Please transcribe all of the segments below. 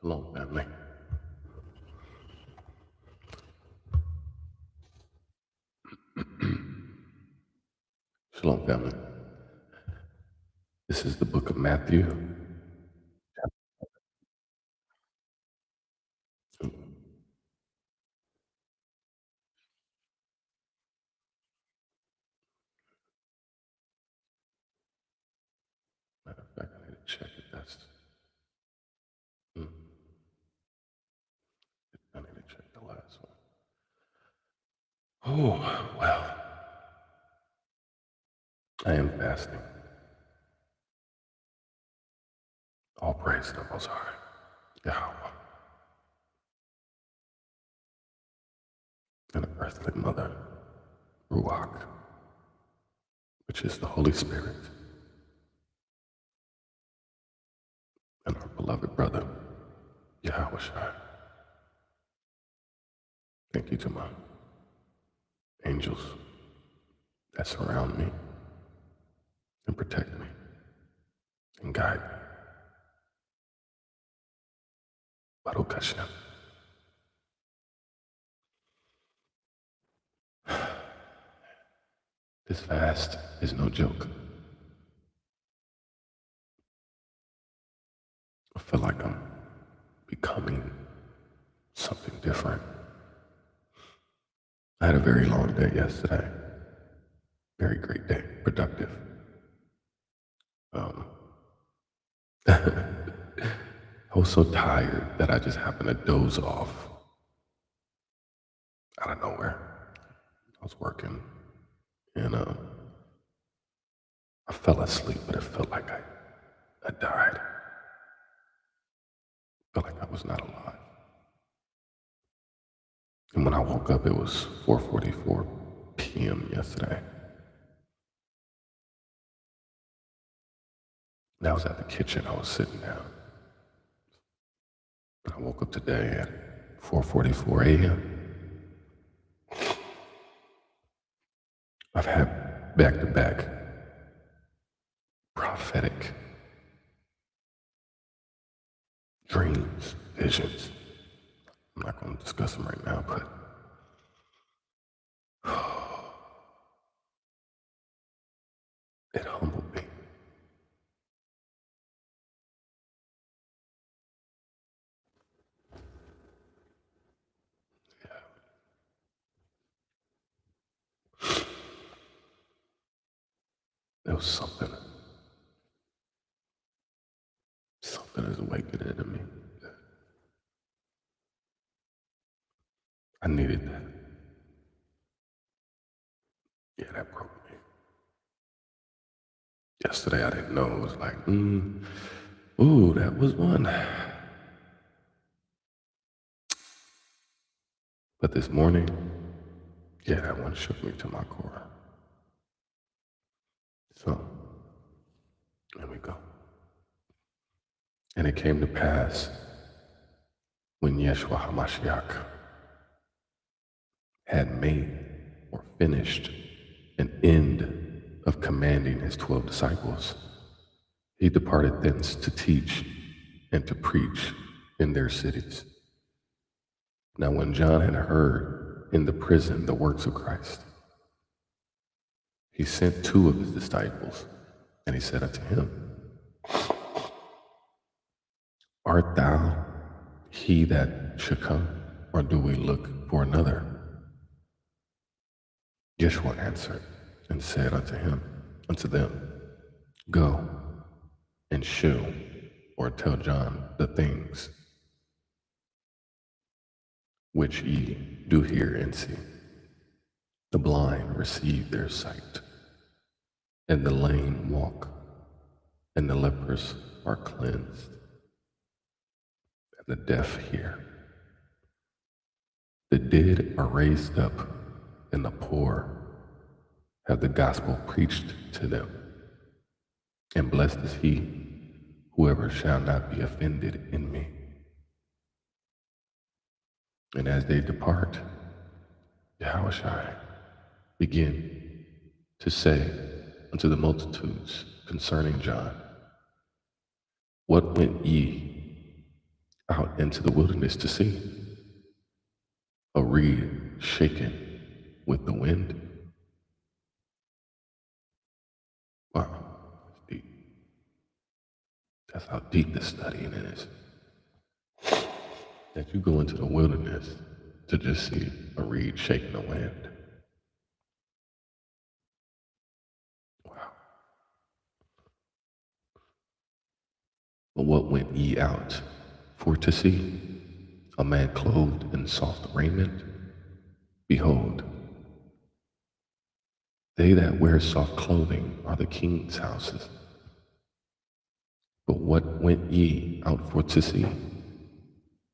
Shalom, family. Shalom, family. This is the book of Matthew. Matter of fact, I need to check if that's. hmm, I need to check the last one. Oh, well, I am fasting. All praise to the Most High, Yahweh, and the earthly mother, Ruach, which is the Holy Spirit, and our beloved brother, Yahweh Shai. Thank you to my angels that surround me and protect me and guide me. Baruch Hashem. This fast is no joke. I feel like I'm becoming something different. I had a very long day yesterday. Very great day, productive. Um, I was so tired that I just happened to doze off out of nowhere. I was working and I fell asleep, but it felt like I died. Felt like I was not alive. And when I woke up, it was 4:44 p.m. yesterday. And I was at the kitchen. I was sitting down. And I woke up today at 4:44 a.m. I've had back-to-back prophetic dreams, visions. I'm not going to discuss them right now, but it humbled me. There was something is awakening in me. I needed that. Yeah, that broke me. Yesterday I didn't know. It was like, ooh, that was one. But this morning, yeah, that one shook me to my core. So, there we go. And it came to pass when Yeshua HaMashiach had made or finished an end of commanding his 12 disciples, he departed thence to teach and to preach in their cities. Now, when John had heard in the prison the works of Christ, he sent two of his disciples, and he said unto him, Art thou he that should come, or do we look for another? Yeshua answered and said unto them, Go and shew or tell John the things which ye do hear and see. The blind receive their sight, and the lame walk, and the lepers are cleansed, and the deaf hear. The dead are raised up, and the poor have the gospel preached to them. And blessed is he, whoever shall not be offended in me. And as they depart, Yahushua began to say unto the multitudes concerning John, What went ye out into the wilderness to see a reed shaken with the wind. Wow, that's deep. That's how deep the studying is. That you go into the wilderness to just see a reed shaking the wind. Wow. But what went ye out for to see? A man clothed in soft raiment? Behold, they that wear soft clothing are the king's houses. But what went ye out for to see?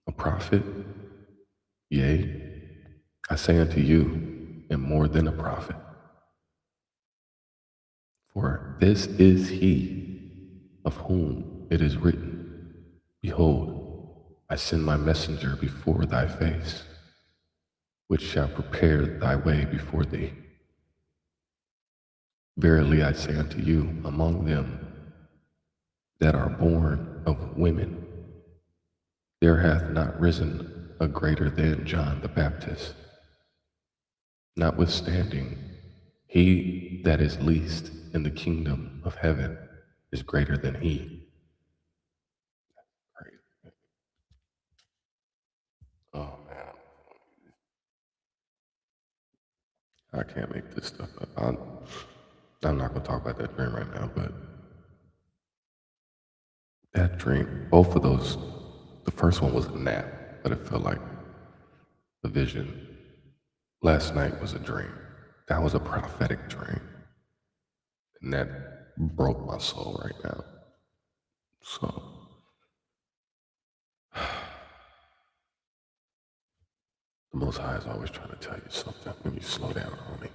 A prophet? Yea, I say unto you, and more than a prophet. For this is he of whom it is written, Behold, I send my messenger before thy face, which shall prepare thy way before thee. Verily I say unto you, among them that are born of women, there hath not risen a greater than John the Baptist. Notwithstanding, he that is least in the kingdom of heaven is greater than he. Oh man, I can't make this stuff up. I'm not gonna talk about that dream right now, but that dream, both of those, the first one was a nap, but it felt like a vision. Last night was a dream. That was a prophetic dream. And that broke my soul right now. So, the Most High is always trying to tell you something when you slow down on me.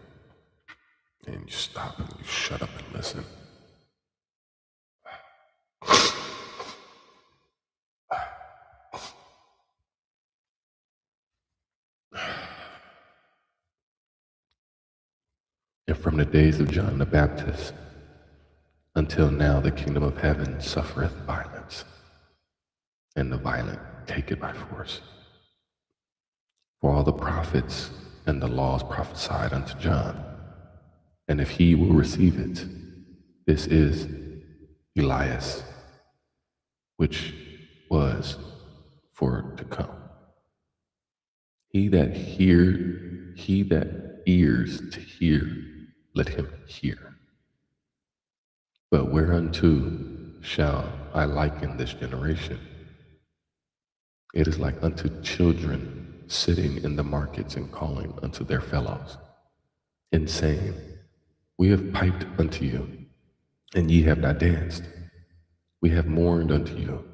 And you stop and you shut up and listen. And from the days of John the Baptist until now, the kingdom of heaven suffereth violence, and the violent take it by force. For all the prophets and the laws prophesied unto John, and if he will receive it, this is Elias, which was for to come. He that ears to hear, let him hear. But whereunto shall I liken this generation? It is like unto children sitting in the markets and calling unto their fellows, and saying, We have piped unto you, and ye have not danced. We have mourned unto you,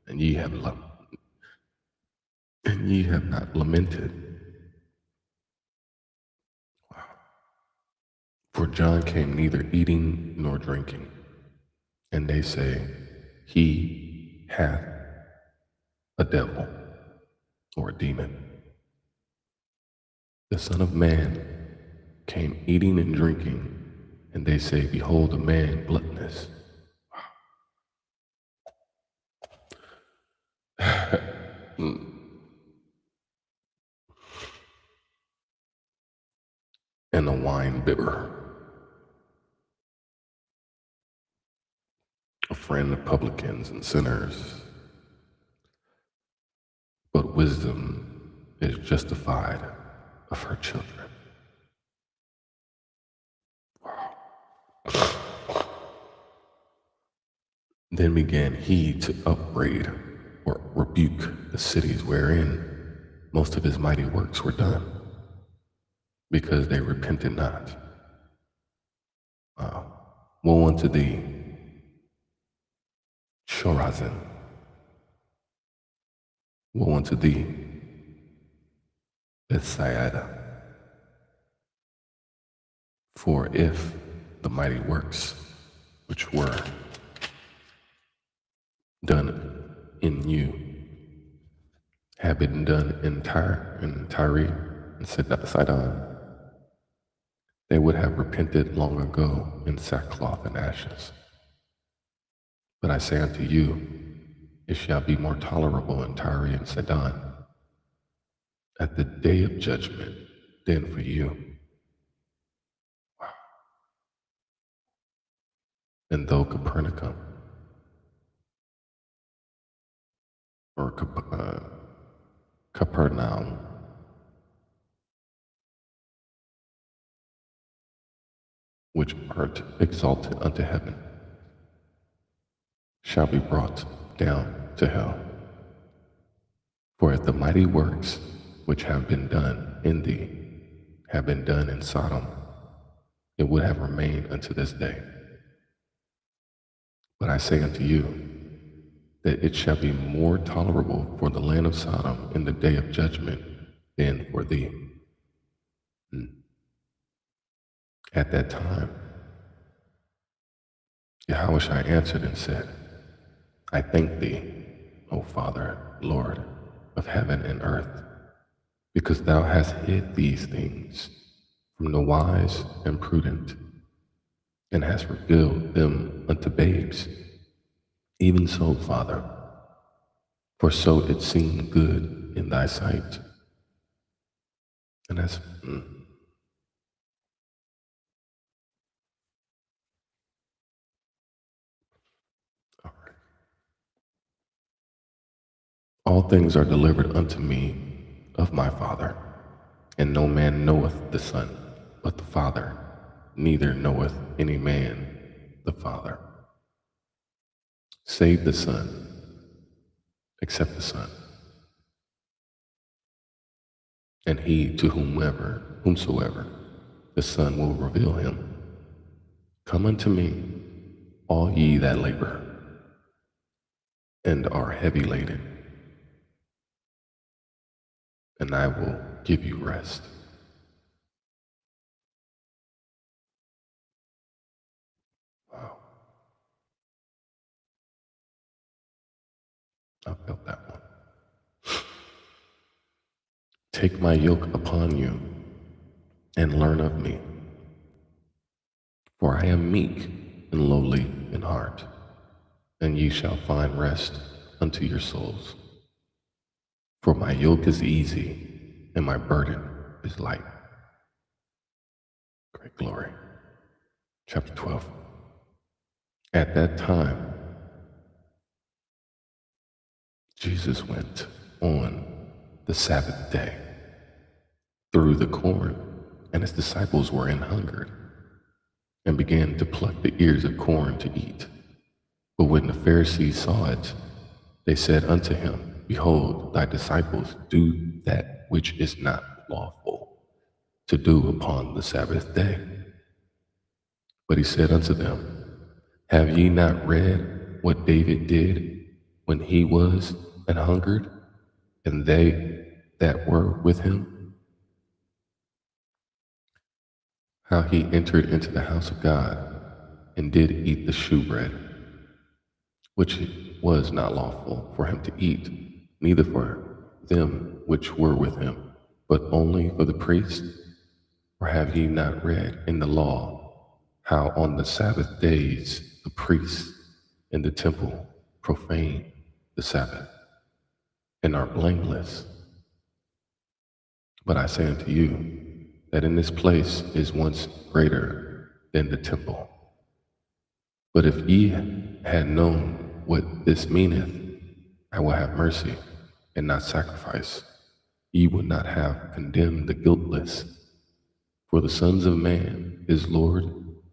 and ye have not lamented. For John came neither eating nor drinking, and they say, He hath a devil or a demon. The Son of Man came eating and drinking, and they say, Behold, a man gluttonous. And a wine bibber, a friend of publicans and sinners. But wisdom is justified of her children. Then began he to upbraid or rebuke the cities wherein most of his mighty works were done, because they repented not. Woe unto thee, Chorazin! Woe unto thee, Bethsaida! For if the mighty works which were done in you had been done in Tyre and Sidon, they would have repented long ago in sackcloth and ashes. But I say unto you it shall be more tolerable in Tyre and Sidon at the day of judgment than for you. And though Capernaum or Capernaum, which art exalted unto heaven, shall be brought down to hell. For if the mighty works which have been done in thee have been done in Sodom, it would have remained unto this day. But I say unto you, that it shall be more tolerable for the land of Sodom in the day of judgment than for thee. At that time, Yahushua answered and said, I thank thee, O Father, Lord of heaven and earth, because thou hast hid these things from the wise and prudent, and hast revealed them unto babes. Even so, Father, for so it seemed good in thy sight. And that's all right. All things are delivered unto me of my Father, and no man knoweth the Son but the Father, neither knoweth any man the Father, save the Son, except the Son, and he to whomsoever the Son will reveal him. Come unto me, all ye that labor and are heavy laden, and I will give you rest. Wow, I felt that one. Take my yoke upon you and learn of me, for I am meek and lowly in heart, and ye shall find rest unto your souls. For my yoke is easy and my burden is light. Great glory. Chapter 12. At that time, Jesus went on the Sabbath day through the corn, and his disciples were an hungered, and began to pluck the ears of corn to eat. But when the Pharisees saw it, they said unto him, Behold, thy disciples do that which is not lawful to do upon the Sabbath day. But he said unto them, Have ye not read what David did when he was an hungered, and they that were with him? How he entered into the house of God, and did eat the shewbread, which it was not lawful for him to eat, neither for them which were with him, but only for the priests? Or have ye not read in the law how on the Sabbath days the priests in the temple profane the Sabbath, and are blameless? But I say unto you, that in this place is once greater than the temple. But if ye had known what this meaneth, I will have mercy and not sacrifice, ye would not have condemned the guiltless. For the Son of Man is Lord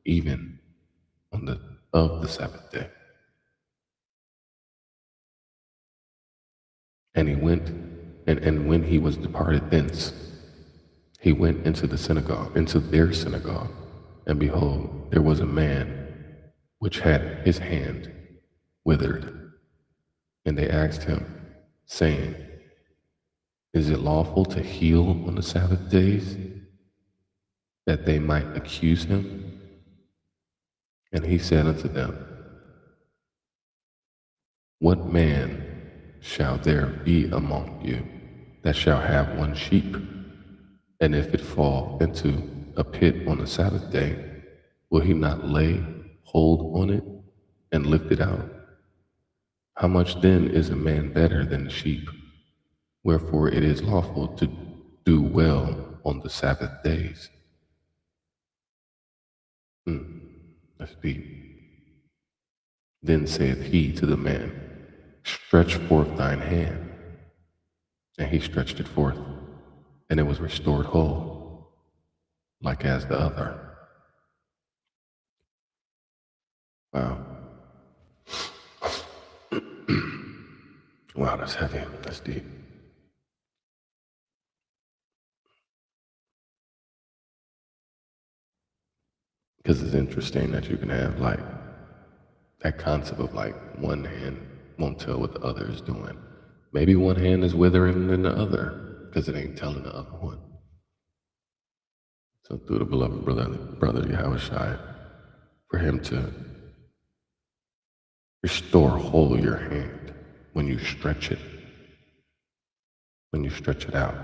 even of the Sabbath day. And he went, and when he was departed thence, he went into their synagogue, and behold, there was a man which had his hand withered. And they asked him, saying, Is it lawful to heal on the Sabbath days? That they might accuse him. And he said unto them, What man shall there be among you that shall have one sheep, and if it fall into a pit on the Sabbath day, will he not lay hold on it and lift it out? How much then is a man better than the sheep? Wherefore it is lawful to do well on the Sabbath days. That's deep. Then saith he to the man, stretch forth thine hand. And he stretched it forth, and it was restored whole, like as the other. Wow. Wow, that's heavy. That's deep. Because it's interesting that you can have like that concept of like one hand won't tell what the other is doing. Maybe one hand is withering than the other because it ain't telling the other one. So through the beloved brother Yahushua, for him to restore whole your hand when you stretch it, when you stretch it out.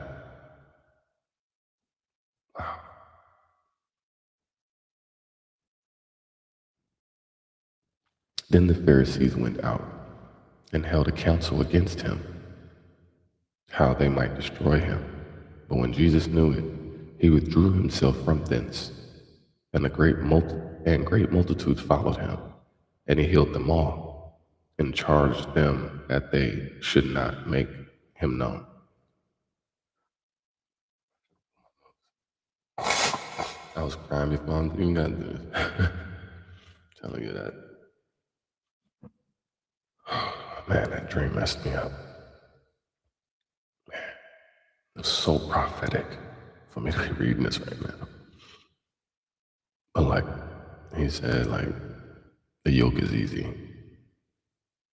Wow. Then the Pharisees went out and held a council against him, how they might destroy him. But when Jesus knew it, he withdrew himself from thence, and great multitudes followed him, and he healed them all, and charged them that they should not make him known. I was crying before I even got this. Telling you that. Man, that dream messed me up. It's so prophetic for me to be reading this right now. But like he said, like the yoke is easy.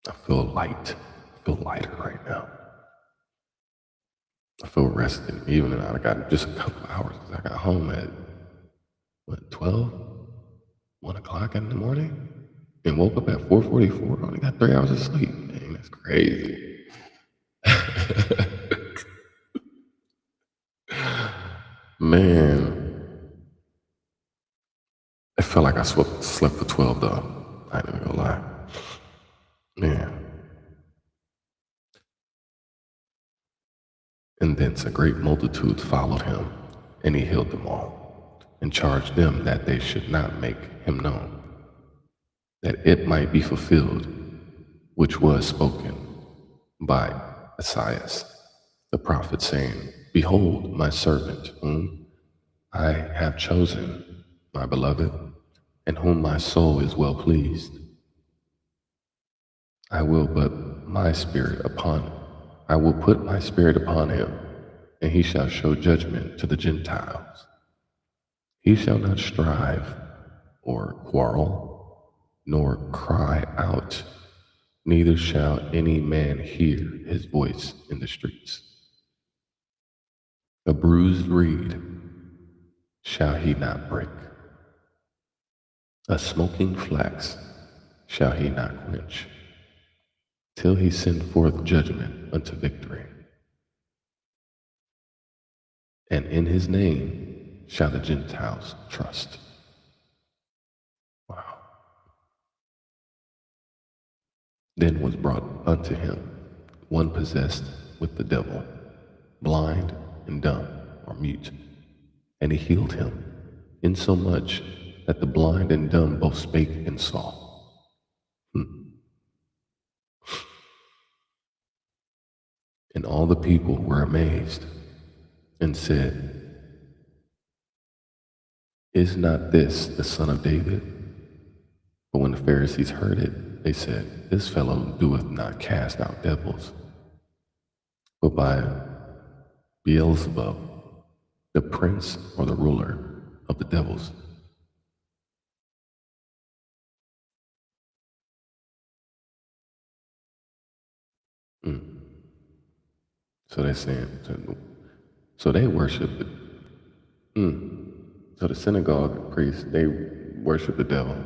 I feel light. I feel lighter right now. I feel rested. Even though I got just a couple hours. I got home at what 12, 1 o'clock in the morning, and woke up at 4:44. I only got 3 hours of sleep. Dang, that's crazy. Man, it felt like I slept for 12 though. I ain't even gonna lie. Man. And thence a great multitude followed him, and he healed them all, and charged them that they should not make him known, that it might be fulfilled, which was spoken by Esaias the prophet, saying, behold my servant, whom I have chosen, my beloved, in whom my soul is well pleased. I will put my spirit upon him, and he shall show judgment to the Gentiles. He shall not strive or quarrel, nor cry out, neither shall any man hear his voice in the streets. A bruised reed shall he not break, a smoking flax shall he not quench, till he send forth judgment unto victory. And in his name shall the Gentiles trust. Wow. Then was brought unto him one possessed with the devil, blind and dumb or mute, and he healed him, insomuch that the blind and dumb both spake and saw. And all the people were amazed and said, is not this the son of David? But when the Pharisees heard it, they said, this fellow doeth not cast out devils, but by Beelzebub, the prince or the ruler of the devils. So they're saying, so they worship it. So the synagogue priests, they worship the devil.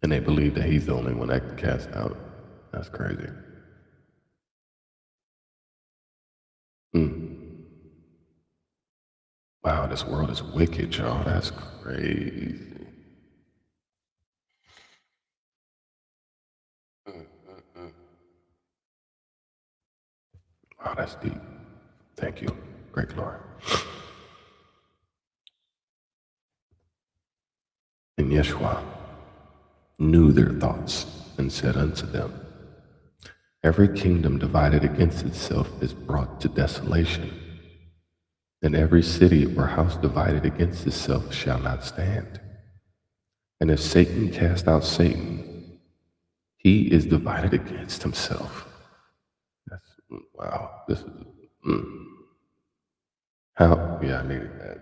And they believe that he's the only one that can cast out. That's crazy. Wow, this world is wicked, y'all. That's crazy. Wow, that's deep. Thank you. Great Lord. And Yeshua knew their thoughts and said unto them, every kingdom divided against itself is brought to desolation, and every city or house divided against itself shall not stand. And if Satan cast out Satan, he is divided against himself. That's, wow, this is, how, yeah, I needed that.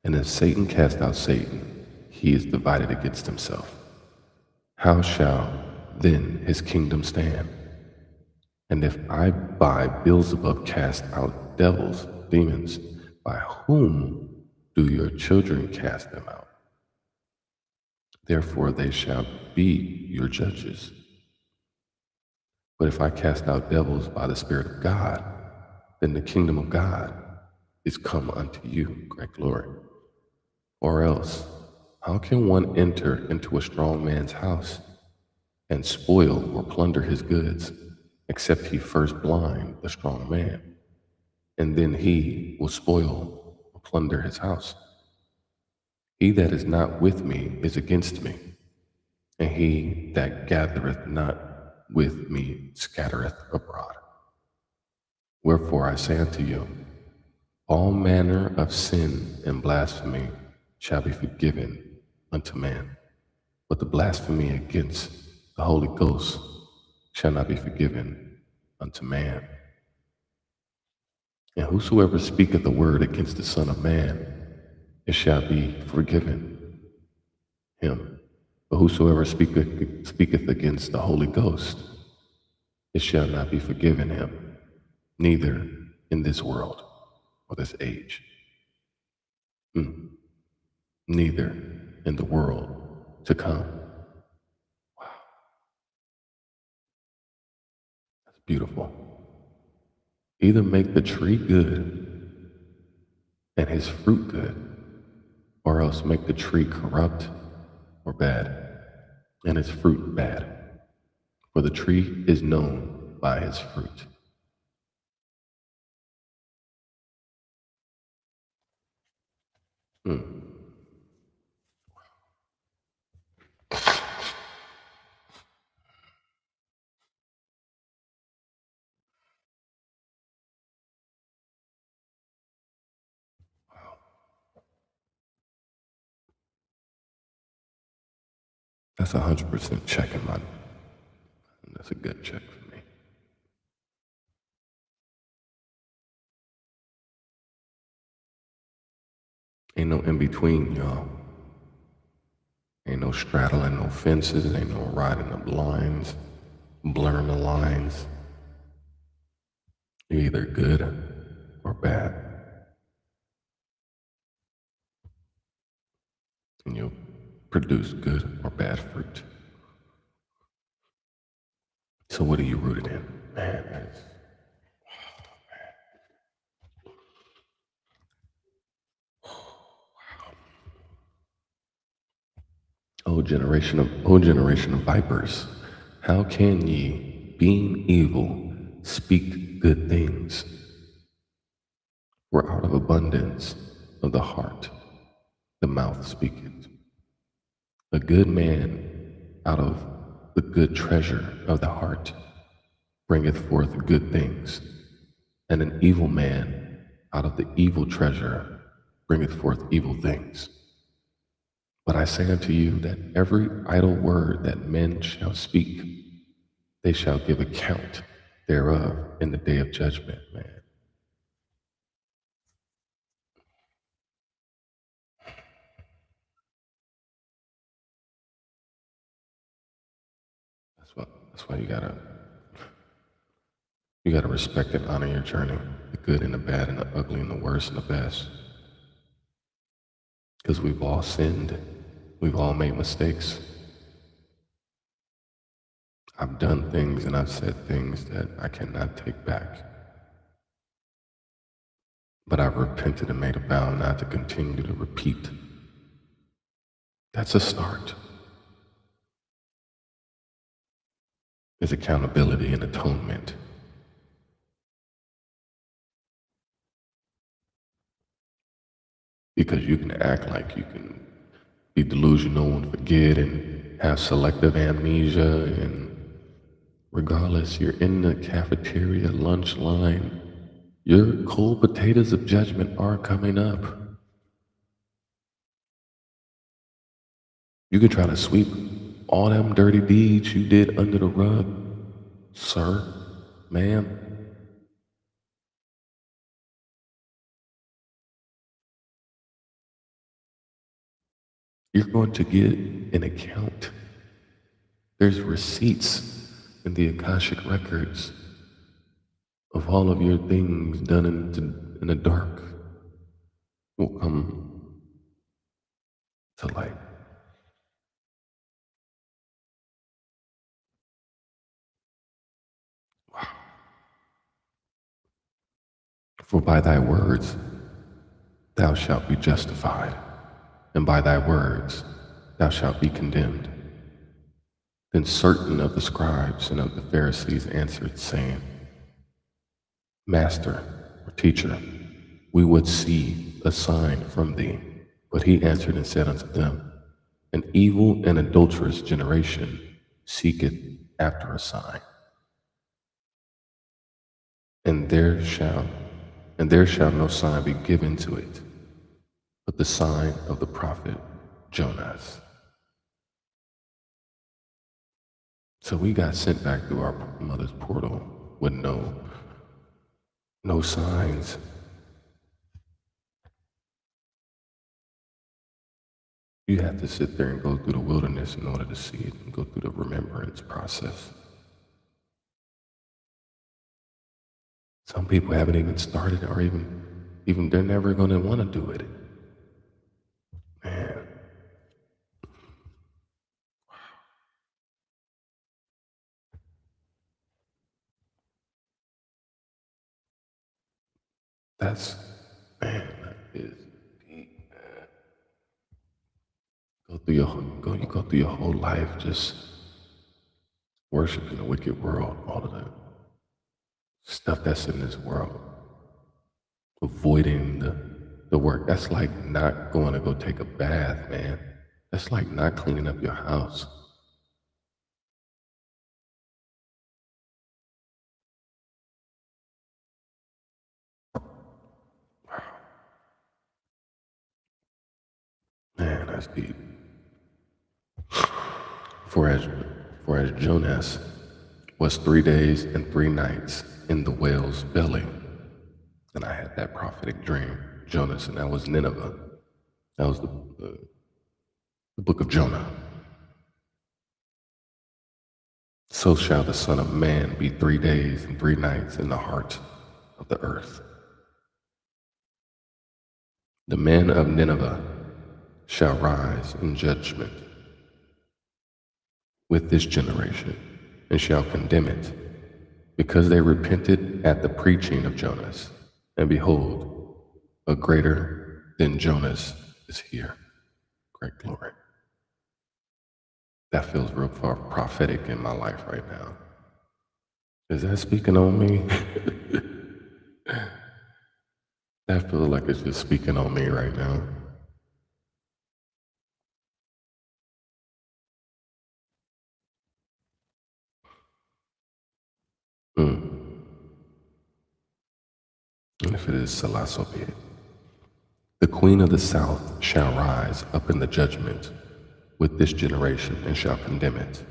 And if Satan cast out Satan, he is divided against himself. How shall then his kingdom stand? And if I by Beelzebub cast out devils, demons, by whom do your children cast them out? Therefore they shall be your judges. But if I cast out devils by the Spirit of God, then the kingdom of God is come unto you, great glory. Or else, how can one enter into a strong man's house and spoil or plunder his goods, except he first blind the strong man, and then he will spoil or plunder his house? He that is not with me is against me, and he that gathereth not with me scattereth abroad. Wherefore I say unto you, all manner of sin and blasphemy shall be forgiven unto man, but the blasphemy against the Holy Ghost shall not be forgiven unto man. And whosoever speaketh a word against the Son of Man, it shall be forgiven him. But whosoever speaketh against the Holy Ghost, it shall not be forgiven him, neither in this world or this age, neither in the world to come. That's beautiful. Either make the tree good and his fruit good, or else make the tree corrupt or bad and its fruit bad. For the tree is known by his fruit. That's 100% checking my. That's a good check for me. Ain't no in between, y'all. Ain't no straddling no fences. Ain't no riding up lines, blurring the lines. You're either good or bad, and you'll produce good or bad fruit. So what are you rooted in? Man, that's O generation of vipers. How can ye, being evil, speak good things? For out of abundance of the heart the mouth speaketh. A good man out of the good treasure of the heart bringeth forth good things, and an evil man out of the evil treasure bringeth forth evil things. But I say unto you that every idle word that men shall speak, they shall give account thereof in the day of judgment, man. That's why you gotta respect and honor your journey, the good and the bad and the ugly and the worst and the best. Because we've all sinned. We've all made mistakes. I've done things and I've said things that I cannot take back. But I've repented and made a vow not to continue to repeat That's a start. Is accountability and atonement. Because you can act like you can be delusional and forget and have selective amnesia, and regardless, you're in the cafeteria lunch line, your cold potatoes of judgment are coming up. You can try to sweep all them dirty deeds you did under the rug, sir, ma'am. You're going to get an account. There's receipts in the Akashic records of all of your things done in the dark will come to light. For by thy words thou shalt be justified, and by thy words thou shalt be condemned. Then certain of the scribes and of the Pharisees answered, saying, Master, or teacher, we would see a sign from thee. But he answered and said unto them, An evil and adulterous generation seeketh after a sign, and there shall no sign be given to it, but the sign of the prophet Jonas. So we got sent back through our mother's portal with no signs. You have to sit there and go through the wilderness in order to see it and go through the remembrance process. Some people haven't even started, or even they're never going to want to do it. Man, that's man, that is deep. You go through your whole life just worshiping the wicked world, all of the stuff that's in this world, avoiding the work. That's like not going to go take a bath, man. That's like not cleaning up your house. Man, that's deep. For as, for as Jonas was 3 days and 3 nights in the whale's belly. And I had that prophetic dream, Jonas, and that was Nineveh. That was the book of Jonah. So shall the Son of Man be 3 days and 3 nights in the heart of the earth. The men of Nineveh shall rise in judgment with this generation, and shall condemn it, because they repented at the preaching of Jonas. And behold, a greater than Jonas is here. Great glory. That feels real far prophetic in my life right now. Is that speaking on me? That feels like it's just speaking on me right now. Mm. And if it is, Salah, so be it. The queen of the south shall rise up in the judgment with this generation, and shall condemn it.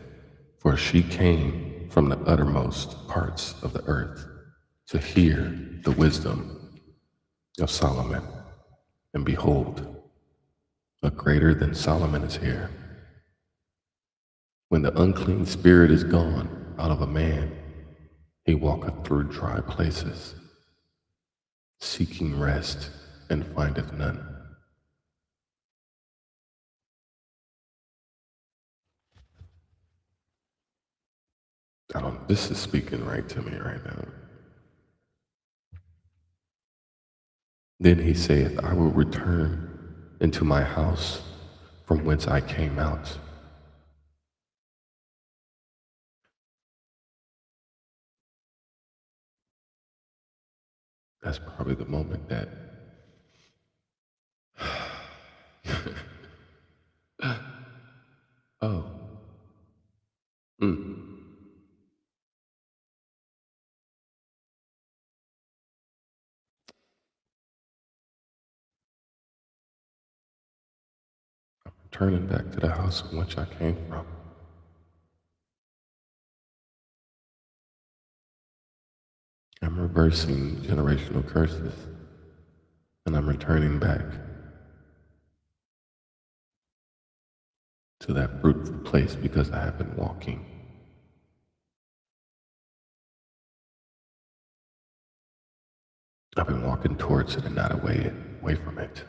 For she came from the uttermost parts of the earth to hear the wisdom of Solomon. And behold, a greater than Solomon is here. When the unclean spirit is gone out of a man, he walketh through dry places, seeking rest, and findeth none. This is speaking right to me right now. Then he saith, I will return into my house, from whence I came out. That's probably the moment that oh, mm, turning back to the house from which I came from. I'm reversing generational curses, and I'm returning back to that fruitful place because I have been walking. I've been walking towards it and not away from it.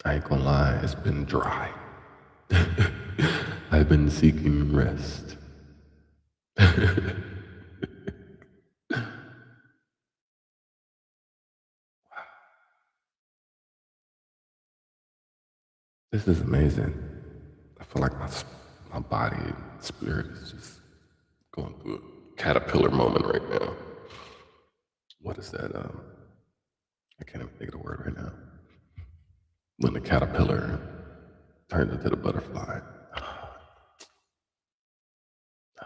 I ain't gonna lie, it's been dry. I've been seeking rest. This is amazing. I feel like my body and spirit is just going through a caterpillar moment right now. What is that? I can't even think of the word right now. When the caterpillar turns into the butterfly.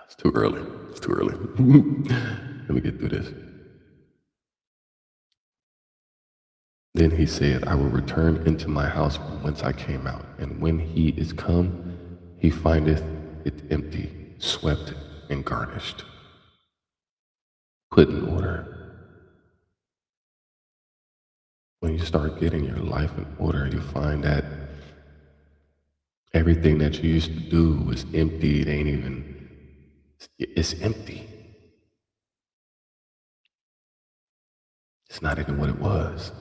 It's too early. It's too early. Let me get through this. Then he said, I will return into my house from whence I came out. And when he is come, he findeth it empty, swept, and garnished, put in order. When you start getting your life in order, you find that everything that you used to do was empty. It ain't even, it's empty. It's not even what it was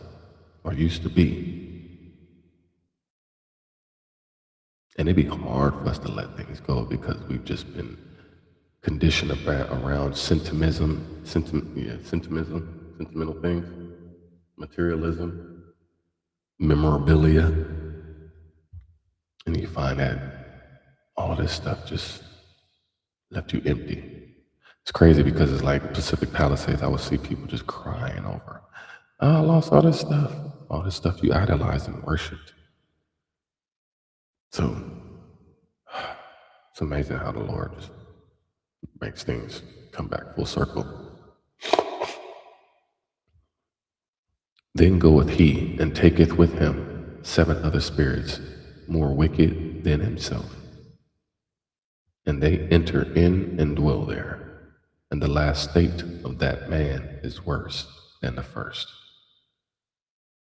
or used to be. And it'd be hard for us to let things go because we've just been conditioned around sentimental things, materialism, memorabilia. And you find that all this stuff just left you empty. It's crazy because it's like Pacific Palisades. I would see people just crying over, oh, I lost all this stuff you idolized and worshipped. So it's amazing how the Lord just makes things come back full circle. Then goeth he and taketh with him 7 other spirits more wicked than himself, and they enter in and dwell there. And the last state of that man is worse than the first.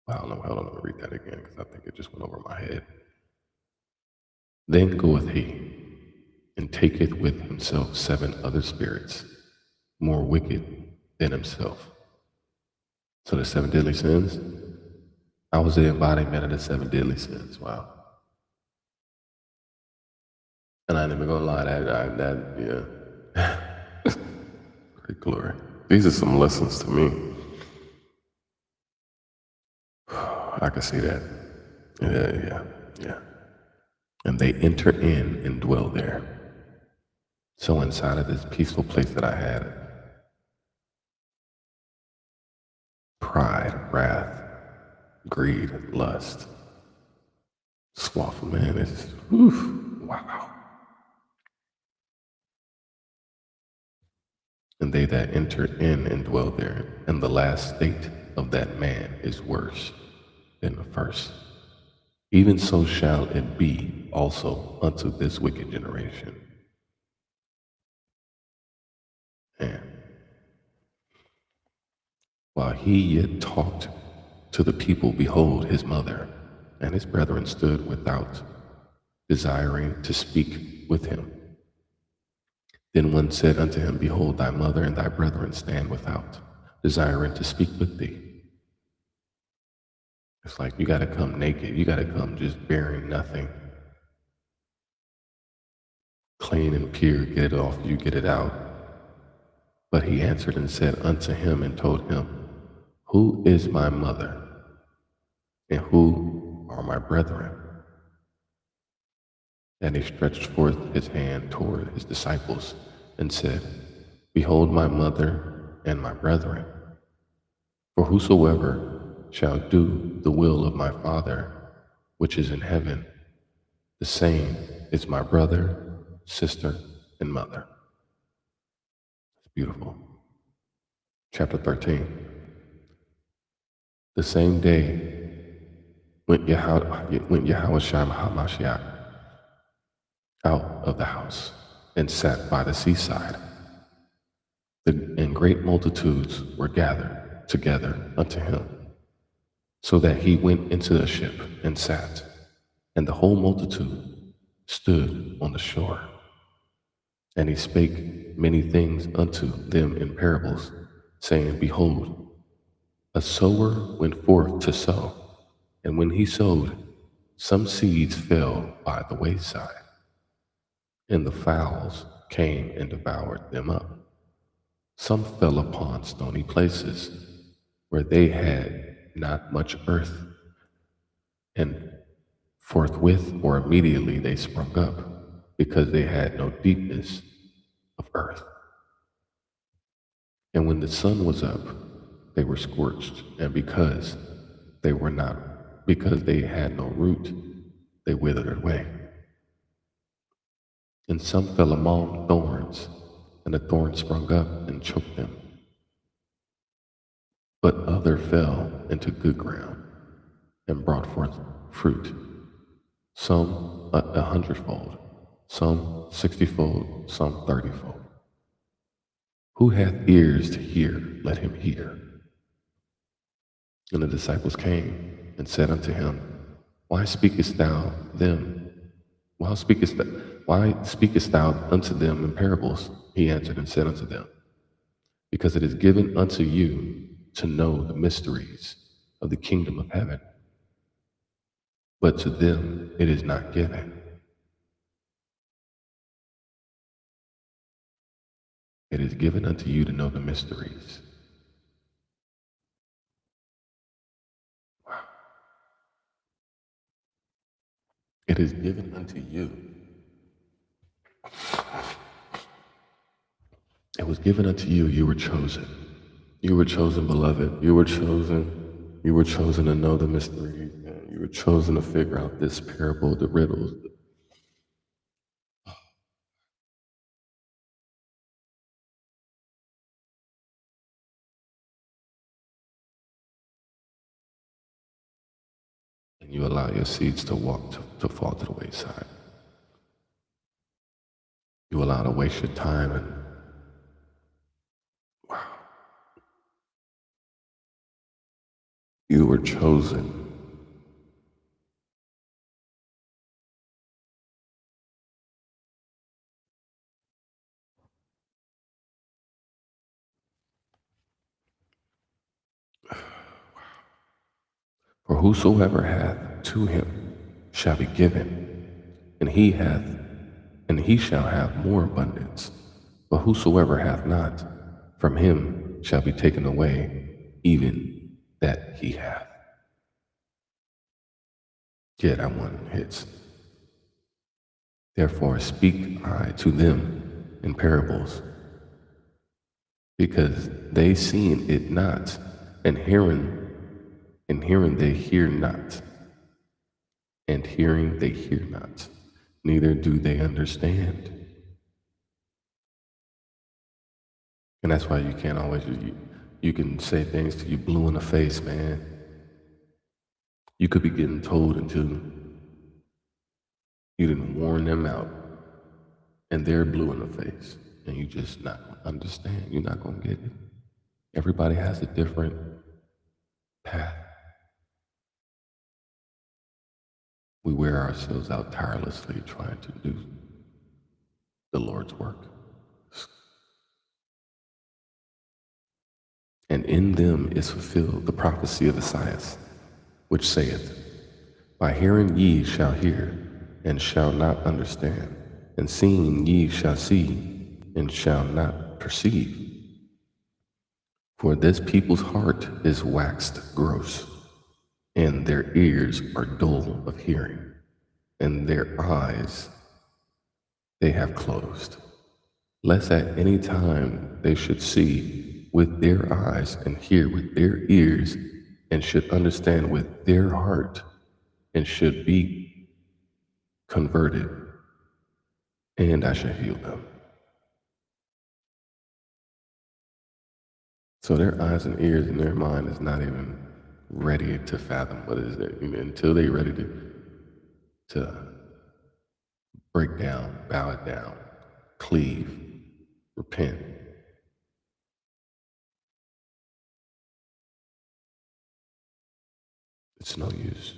I don't know. Hold on, let me read that again because I think it just went over my head. Then goeth he and taketh with himself 7 other spirits more wicked than himself. So the 7 deadly sins, I was the embodiment of the 7 deadly sins. Wow. And I ain't even gonna lie, yeah. Great glory. These are some lessons to me. I can see that. Yeah. And they enter in and dwell there. So inside of this peaceful place that I had, pride, wrath, greed, lust, slothful, man, it's, wow. And they that enter in and dwell there, and the last state of that man is worse than the first. Even so shall it be also unto this wicked generation. And while he yet talked to the people, behold, his mother and his brethren stood without, desiring to speak with him. Then one said unto him, behold, thy mother and thy brethren stand without, desiring to speak with thee. It's like you got to come naked. You got to come just bearing nothing. Clean and pure, get it off you, get it out. But he answered and said unto him and told him, who is my mother? And who are are my brethren. And he stretched forth his hand toward his disciples and said, Behold my mother and my brethren. For whosoever shall do the will of my Father which is in heaven, the same is my brother, sister, and mother. It's beautiful. Chapter 13. The same day went Yahushua HaMashiach out of the house and sat by the seaside. And great multitudes were gathered together unto him, so that he went into the ship and sat, and the whole multitude stood on the shore. And he spake many things unto them in parables, saying, Behold, a sower went forth to sow, and when he sowed, some seeds fell by the wayside, and the fowls came and devoured them up. Some fell upon stony places, where they had not much earth, and forthwith or immediately they sprung up, because they had no deepness of earth. And when the sun was up, they were scorched, and because they had no root, they withered away. And some fell among thorns, and the thorns sprung up and choked them. But other fell into good ground, and brought forth fruit, some 100-fold, some 60-fold, some 30-fold. Who hath ears to hear, let him hear. And the disciples came and said unto him, Why speakest thou unto them in parables? He answered and said unto them, Because it is given unto you to know the mysteries of the kingdom of heaven, but to them it is not given. It is given unto you to know the mysteries. Wow. It is given unto you. It was given unto you. You were chosen. You were chosen, beloved. You were chosen. You were chosen to know the mysteries. You were chosen to figure out this parable, the riddles. And you allow your seeds to fall to the wayside. You allow to waste your time, and wow. You were chosen. For whosoever hath to him shall be given, and he shall have more abundance. But whosoever hath not, from him shall be taken away even that he hath. Yeah, that one hits. Therefore speak I to them in parables, because they seeing it not, and hearing they hear not, and hearing they hear not, neither do they understand. And that's why you can't always, you can say things to you blue in the face, man. You could be getting told until you didn't warn them out, and they're blue in the face, and you just not gonna understand. You're not gonna get it. Everybody has a different path. We wear ourselves out tirelessly trying to do the Lord's work. And in them is fulfilled the prophecy of Esaias, which saith, By hearing ye shall hear, and shall not understand, and seeing ye shall see, and shall not perceive. For this people's heart is waxed gross. and their ears are dull of hearing, and their eyes they have closed, lest at any time they should see with their eyes and hear with their ears and should understand with their heart and should be converted, and I shall heal them. So their eyes and ears and their mind is not even ready to fathom what is it. Until they're ready to break down, bow it down, cleave, repent. It's no use.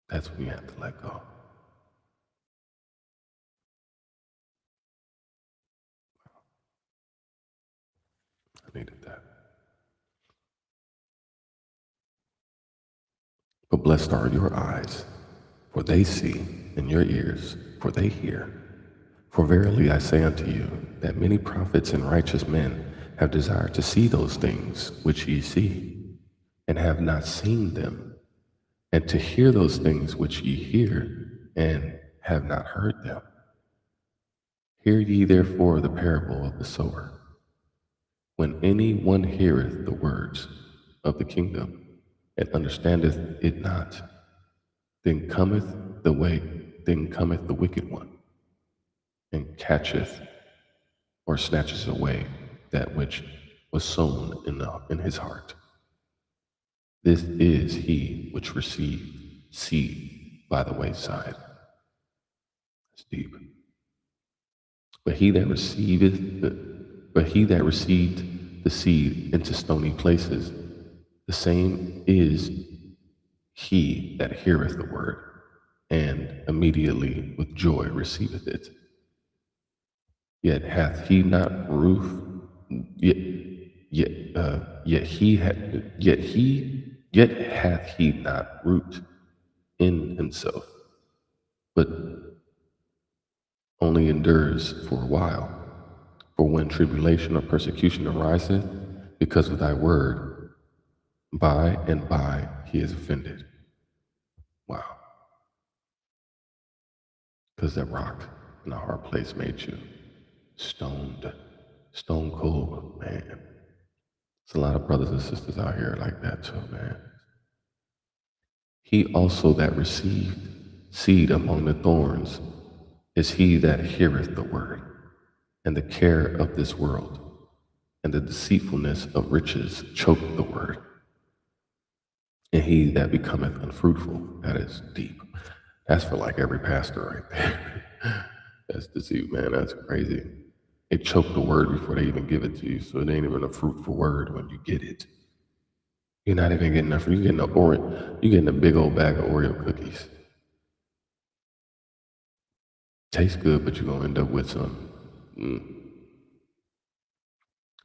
That's when you have to let go. I needed that. But blessed are your eyes, for they see, and your ears, for they hear. For verily I say unto you, that many prophets and righteous men have desired to see those things which ye see, and have not seen them, and to hear those things which ye hear, and have not heard them. Hear ye therefore the parable of the sower. When any one heareth the words of the kingdom, and understandeth it not, then cometh then cometh the wicked one, and catcheth or snatches away that which was sown in his heart. This is he which received seed by the wayside. It's deep. But he that received the seed into stony places, the same is he that heareth the word, and immediately with joy receiveth it. Yet hath he not root, yet yet yet he had yet hath he not root in himself, but only endures for a while. For when tribulation or persecution ariseth because of thy word, by and by he is offended. Wow. Because that rock in a hard place made you stoned, stone cold, man. There's a lot of brothers and sisters out here like that too, man. He also that received seed among the thorns is he that heareth the word, and the care of this world and the deceitfulness of riches choke the word, and he that becometh unfruitful. That is deep. That's for like every pastor right there. That's deceit, man. That's crazy. They choke the word before they even give it to you, so it ain't even a fruitful word when you get it. You're not even getting enough. You're getting you're getting a big old bag of Oreo cookies. Tastes good, but you're gonna end up with some.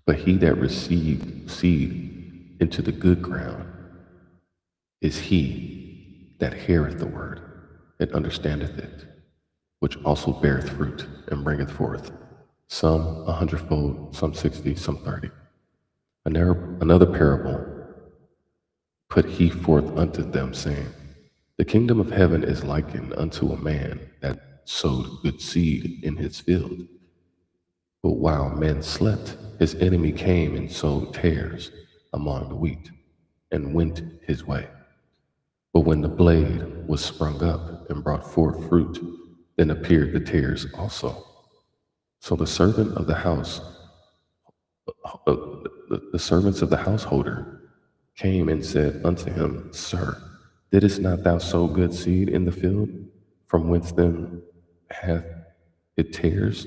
But he that received seed into the good ground is he that heareth the word and understandeth it, which also beareth fruit and bringeth forth, some 100-fold, some 60, some 30. Another parable put he forth unto them, saying, the kingdom of heaven is likened unto a man that sowed good seed in his field. But while men slept, his enemy came and sowed tares among the wheat, and went his way. But when the blade was sprung up and brought forth fruit, then appeared the tares also. So the servant of the house, the servants of the householder came and said unto him, Sir, didst not thou sow good seed in the field? From whence then hath it tares?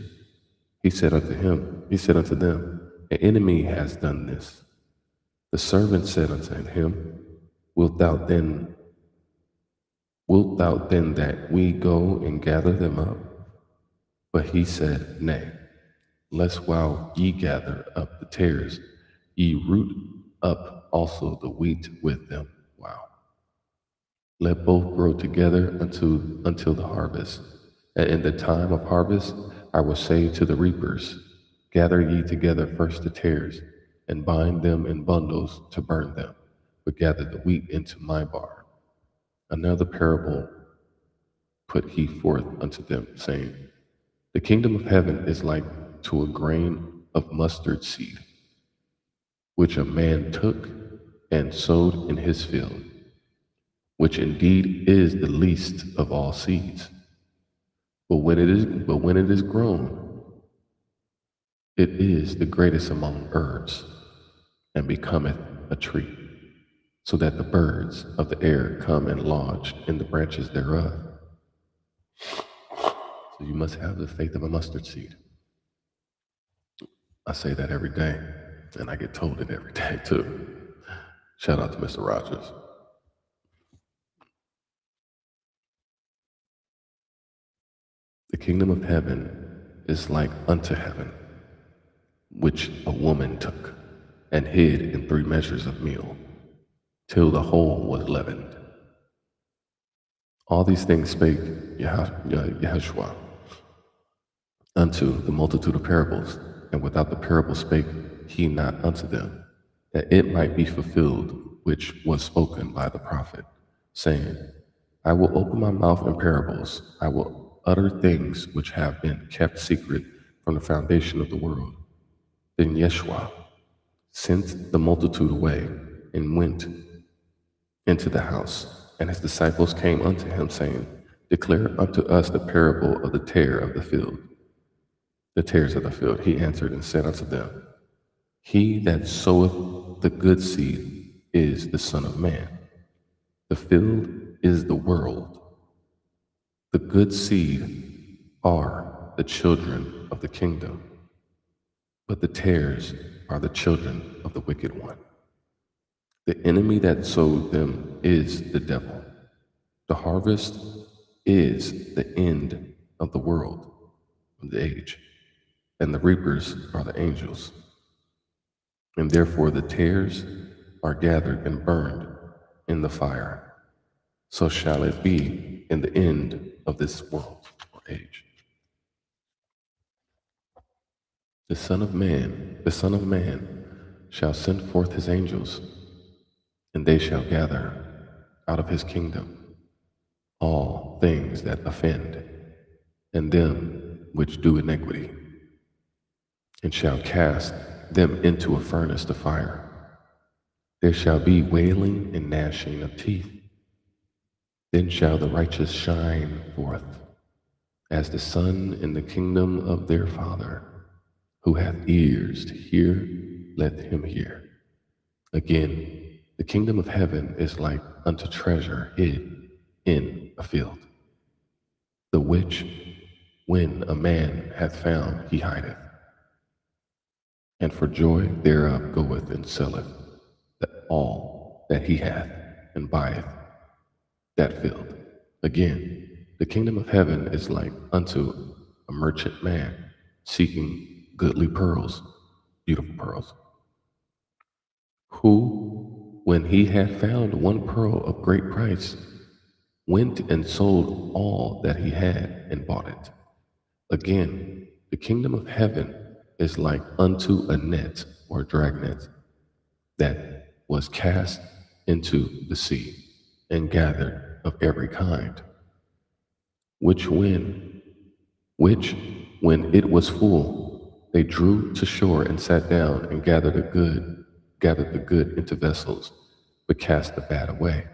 He said unto them, an enemy has done this. The servant said unto him, Wilt thou then that we go and gather them up? But he said, Nay, lest while ye gather up the tares, ye root up also the wheat with them. Wow. Let both grow together until the harvest. And in the time of harvest, I will say to the reapers, Gather ye together first the tares, and bind them in bundles to burn them, but gathered the wheat into my barn. Another parable put he forth unto them, saying, The kingdom of heaven is like to a grain of mustard seed, which a man took and sowed in his field, which indeed is the least of all seeds. But when it is grown, it is the greatest among herbs, and becometh a tree, so that the birds of the air come and lodge in the branches thereof. So you must have the faith of a mustard seed. I say that every day, and I get told it every day too. Shout out to Mr. Rogers. The kingdom of heaven is like unto heaven, which a woman took and hid in 3 measures of meal, till the whole was leavened. All these things spake Yahshua unto the multitude of parables, and without the parable spake he not unto them, that it might be fulfilled which was spoken by the prophet, saying, I will open my mouth in parables, I will utter things which have been kept secret from the foundation of the world. Then Yeshua sent the multitude away and went into the house, and his disciples came unto him, saying, Declare unto us the parable of the tare of the field. The tares of the field. He answered and said unto them, He that soweth the good seed is the Son of Man. The field is the world. The good seed are the children of the kingdom, but the tares are the children of the wicked one. The enemy that sowed them is the devil. The harvest is the end of the world, of the age, and the reapers are the angels. And therefore the tares are gathered and burned in the fire. So shall it be in the end of this world or age. The Son of Man shall send forth his angels, and they shall gather out of his kingdom all things that offend, and them which do iniquity, and shall cast them into a furnace of fire. There shall be wailing and gnashing of teeth. Then shall the righteous shine forth as the sun in the kingdom of their Father. Who hath ears to hear, let him hear. Again, the kingdom of heaven is like unto treasure hid in a field, the which, when a man hath found, he hideth, and for joy thereof goeth and selleth all that he hath, and buyeth that field. Again, the kingdom of heaven is like unto a merchant man seeking goodly pearls, beautiful pearls, who, when he had found one pearl of great price, went and sold all that he had and bought it. Again, the kingdom of heaven is like unto a net or dragnet that was cast into the sea and gathered of every kind, which when it was full, they drew to shore and sat down and gathered the good into vessels, but cast the bad away.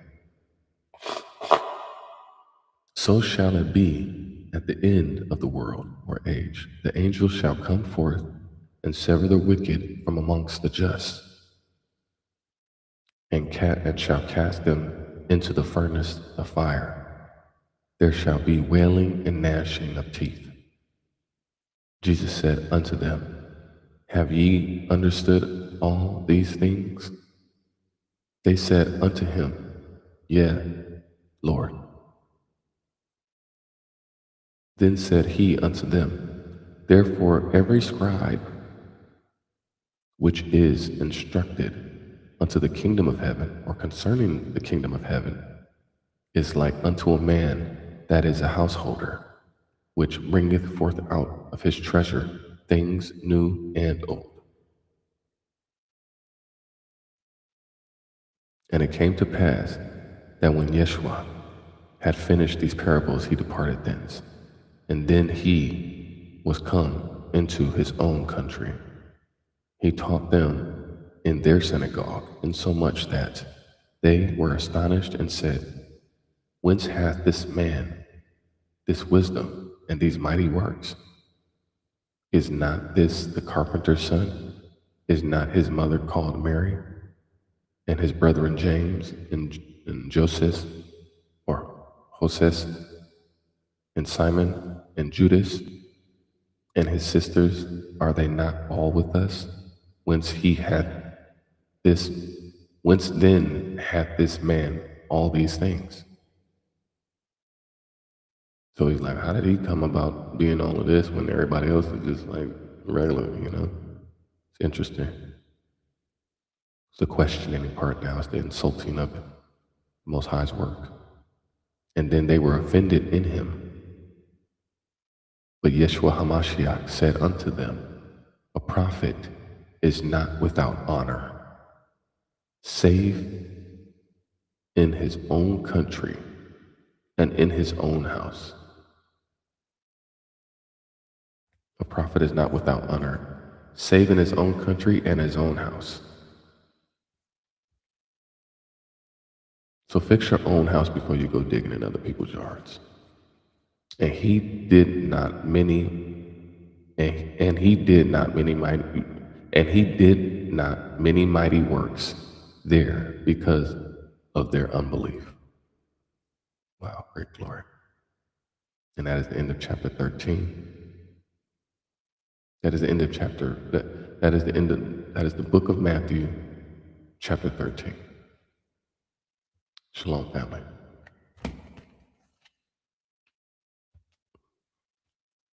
So shall it be at the end of the world or age. The angels shall come forth and sever the wicked from amongst the just, and shall cast them into the furnace of fire. There shall be wailing and gnashing of teeth. Jesus said unto them, Have ye understood all these things? They said unto him, Yea, Lord. Then said he unto them, Therefore every scribe which is instructed unto the kingdom of heaven, or concerning the kingdom of heaven, is like unto a man that is a householder, which bringeth forth out of his treasure things new and old. And it came to pass that when Yeshua had finished these parables, he departed thence. And then he was come into his own country. He taught them in their synagogue, insomuch that they were astonished and said, Whence hath this man this wisdom and these mighty works? Is not this the carpenter's son? Is not his mother called Mary? And his brethren James and Joseph, or Joses, and Simon and Judas, and his sisters, are they not all with us? Whence he hath this whence then hath this man all these things? So he's like, how did he come about being all of this when everybody else is just like regular? It's interesting. It's the questioning part now, it's the insulting of the Most High's work. And then they were offended in him. But Yeshua HaMashiach said unto them, A prophet is not without honor, save in his own country and in his own house. A prophet is not without honor, save in his own country and his own house. So fix your own house before you go digging in other people's yards. And he did not many mighty works there because of their unbelief. Wow, great glory. And that is the end of chapter 13. That is the end of that is the book of Matthew, chapter 13. Shalom, family.